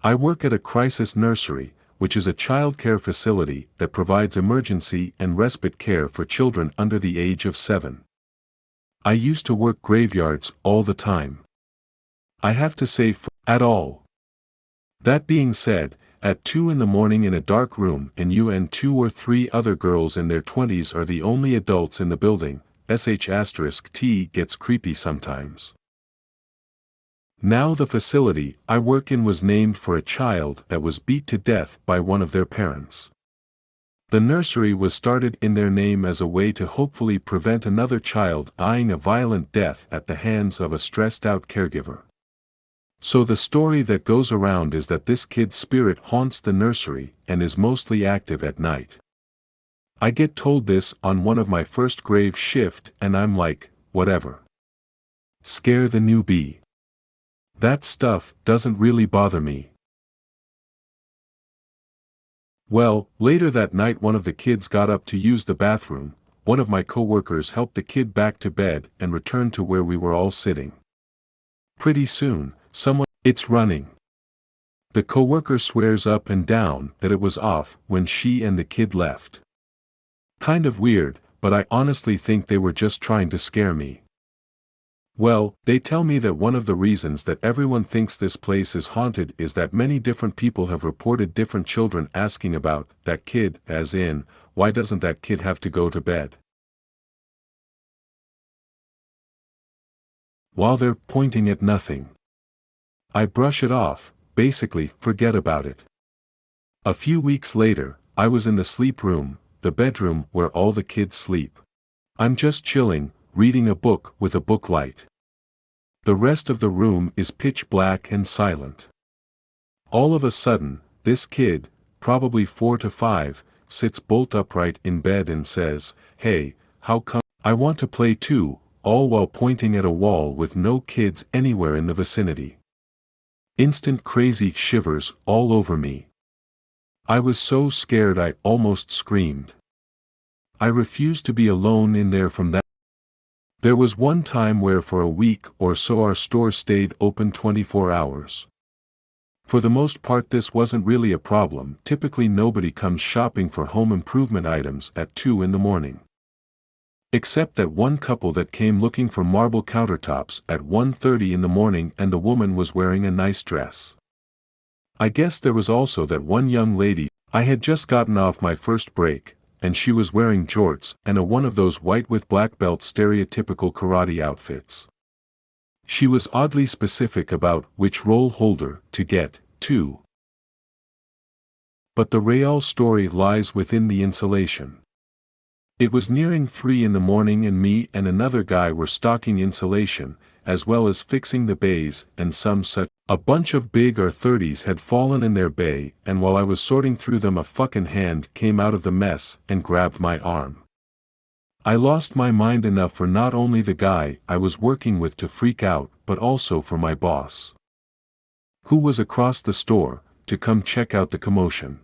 I work at a crisis nursery, which is a child care facility that provides emergency and respite care for children under the age of 7. I used to work graveyards all the time. I have to say at all. That being said, at 2 in the morning in a dark room and you and 2 or 3 other girls in their 20s are the only adults in the building, *T gets creepy sometimes. Now the facility I work in was named for a child that was beat to death by one of their parents. The nursery was started in their name as a way to hopefully prevent another child dying a violent death at the hands of a stressed-out caregiver. So the story that goes around is that this kid's spirit haunts the nursery and is mostly active at night. I get told this on one of my first grave shift and I'm like, whatever. Scare the newbie. That stuff doesn't really bother me. Well, later that night one of the kids got up to use the bathroom. One of my coworkers helped the kid back to bed and returned to where we were all sitting. Pretty soon, it's running. The coworker swears up and down that it was off when she and the kid left. Kind of weird, but I honestly think they were just trying to scare me. Well, they tell me that one of the reasons that everyone thinks this place is haunted is that many different people have reported different children asking about that kid, as in, why doesn't that kid have to go to bed? While they're pointing at nothing. I brush it off, basically, forget about it. A few weeks later, I was in the sleep room, the bedroom where all the kids sleep. I'm just chilling, reading a book with a book light. The rest of the room is pitch black and silent. All of a sudden, this kid, probably 4 to 5, sits bolt upright in bed and says, "Hey, how come I want to play too," all while pointing at a wall with no kids anywhere in the vicinity. Instant crazy shivers all over me. I was so scared I almost screamed. I refused to be alone in there from that. There was one time where for a week or so our store stayed open 24 hours. For the most part this wasn't really a problem. Typically nobody comes shopping for home improvement items at 2 in the morning. Except that one couple that came looking for marble countertops at 1:30 in the morning and the woman was wearing a nice dress. I guess there was also that one young lady. I had just gotten off my first break, and she was wearing jorts and one of those white with black belt stereotypical karate outfits. She was oddly specific about which roll holder to get, too. But the real story lies within the insulation. It was nearing 3 in the morning and me and another guy were stocking insulation, as well as fixing the bays and some such. A bunch of big R30s had fallen in their bay, and while I was sorting through them a fucking hand came out of the mess and grabbed my arm. I lost my mind enough for not only the guy I was working with to freak out but also for my boss, who was across the store, to come check out the commotion.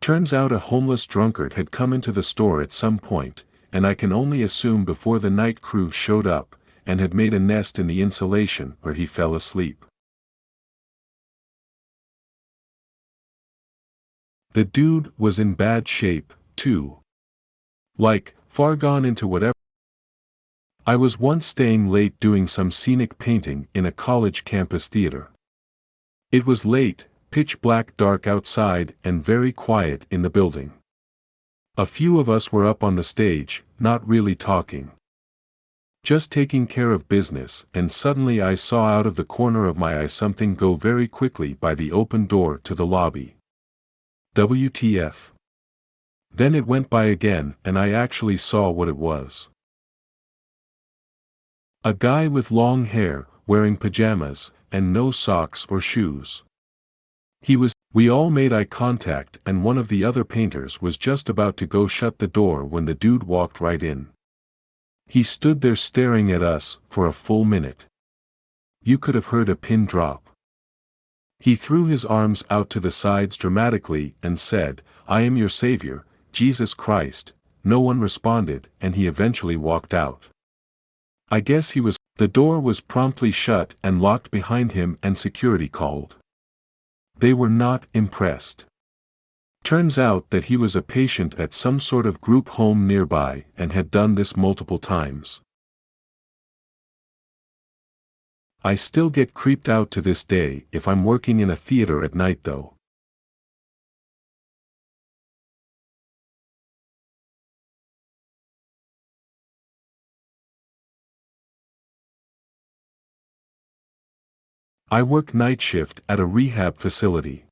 Turns out a homeless drunkard had come into the store at some point, and I can only assume before the night crew showed up, and had made a nest in the insulation where he fell asleep. The dude was in bad shape, too. Like, far gone into whatever. I was once staying late doing some scenic painting in a college campus theater. It was late, pitch black dark outside and very quiet in the building. A few of us were up on the stage, not really talking. Just taking care of business, and suddenly I saw out of the corner of my eye something go very quickly by the open door to the lobby. WTF. Then it went by again and I actually saw what it was. A guy with long hair, wearing pajamas, and no socks or shoes. We all made eye contact and one of the other painters was just about to go shut the door when the dude walked right in. He stood there staring at us for a full minute. You could have heard a pin drop. He threw his arms out to the sides dramatically and said, "I am your savior, Jesus Christ." No one responded and he eventually walked out. I guess the door was promptly shut and locked behind him and security called. They were not impressed. Turns out that he was a patient at some sort of group home nearby and had done this multiple times. I still get creeped out to this day if I'm working in a theater at night though. I work night shift at a rehab facility.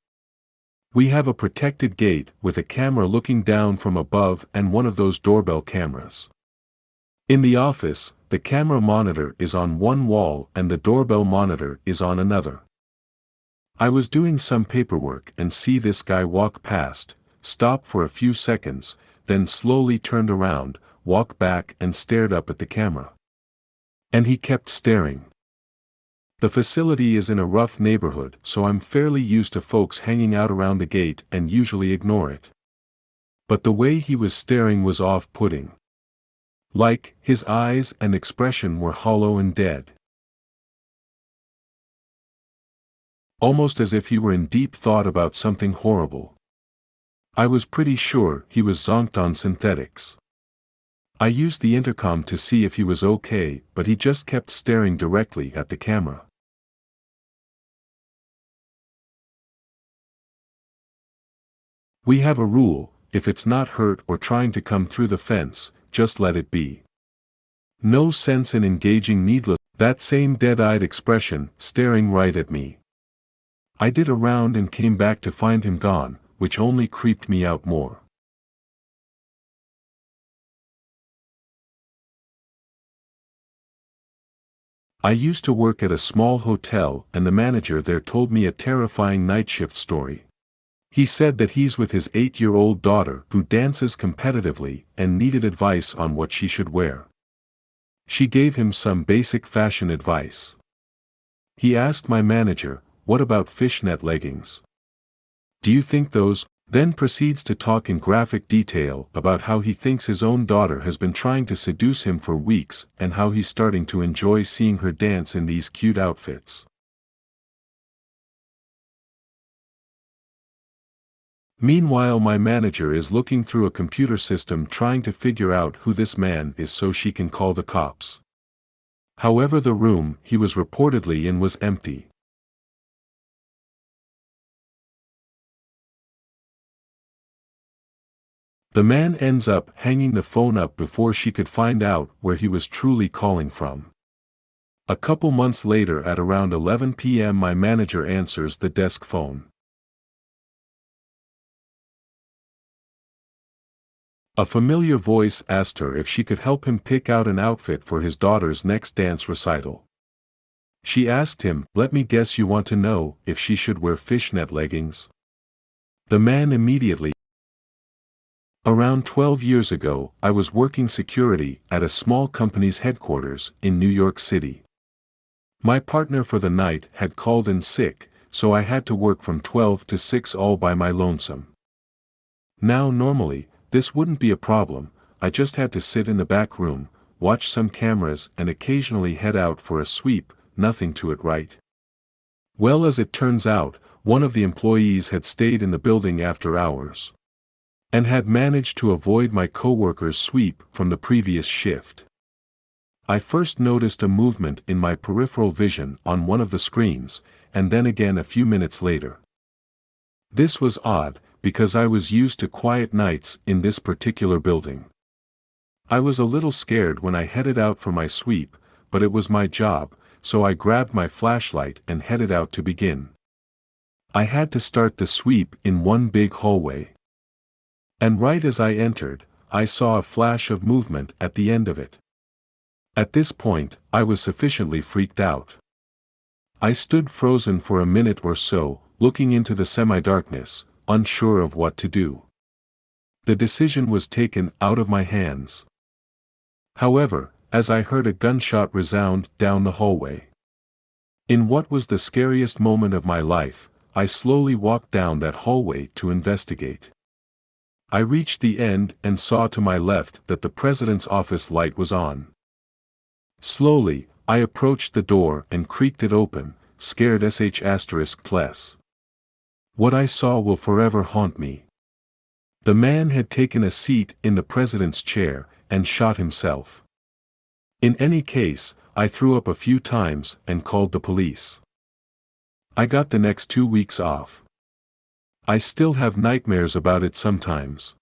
We have a protected gate with a camera looking down from above and one of those doorbell cameras. In the office, the camera monitor is on one wall and the doorbell monitor is on another. I was doing some paperwork and see this guy walk past, stop for a few seconds, then slowly turned around, walked back and stared up at the camera. And he kept staring. The facility is in a rough neighborhood, so I'm fairly used to folks hanging out around the gate and usually ignore it. But the way he was staring was off-putting. Like, his eyes and expression were hollow and dead. Almost as if he were in deep thought about something horrible. I was pretty sure he was zonked on synthetics. I used the intercom to see if he was okay, but he just kept staring directly at the camera. We have a rule: if it's not hurt or trying to come through the fence, just let it be. No sense in engaging needless. That same dead-eyed expression, staring right at me. I did a round and came back to find him gone, which only creeped me out more. I used to work at a small hotel and the manager there told me a terrifying night shift story. He said that he's with his 8-year-old daughter who dances competitively and needed advice on what she should wear. She gave him some basic fashion advice. He asked my manager, "What about fishnet leggings? Do you think those?" Then proceeds to talk in graphic detail about how he thinks his own daughter has been trying to seduce him for weeks and how he's starting to enjoy seeing her dance in these cute outfits. Meanwhile, my manager is looking through a computer system trying to figure out who this man is so she can call the cops. However, the room he was reportedly in was empty. The man ends up hanging the phone up before she could find out where he was truly calling from. A couple months later at around 11 p.m. my manager answers the desk phone. A familiar voice asked her if she could help him pick out an outfit for his daughter's next dance recital. She asked him, "Let me guess, you want to know if she should wear fishnet leggings?" The man immediately. Around 12 years ago, I was working security at a small company's headquarters in New York City. My partner for the night had called in sick, so I had to work from 12 to 6 all by my lonesome. Now normally, this wouldn't be a problem. I just had to sit in the back room, watch some cameras and occasionally head out for a sweep, nothing to it, right? Well, as it turns out, one of the employees had stayed in the building after hours and had managed to avoid my coworker's sweep from the previous shift. I first noticed a movement in my peripheral vision on one of the screens, and then again a few minutes later. This was odd, because I was used to quiet nights in this particular building. I was a little scared when I headed out for my sweep, but it was my job, so I grabbed my flashlight and headed out to begin. I had to start the sweep in one big hallway. And right as I entered, I saw a flash of movement at the end of it. At this point, I was sufficiently freaked out. I stood frozen for a minute or so, looking into the semi-darkness, unsure of what to do. The decision was taken out of my hands. However, as I heard a gunshot resound down the hallway. In what was the scariest moment of my life, I slowly walked down that hallway to investigate. I reached the end and saw to my left that the president's office light was on. Slowly, I approached the door and creaked it open, scared sh*less. What I saw will forever haunt me. The man had taken a seat in the president's chair and shot himself. In any case, I threw up a few times and called the police. I got the next 2 weeks off. I still have nightmares about it sometimes.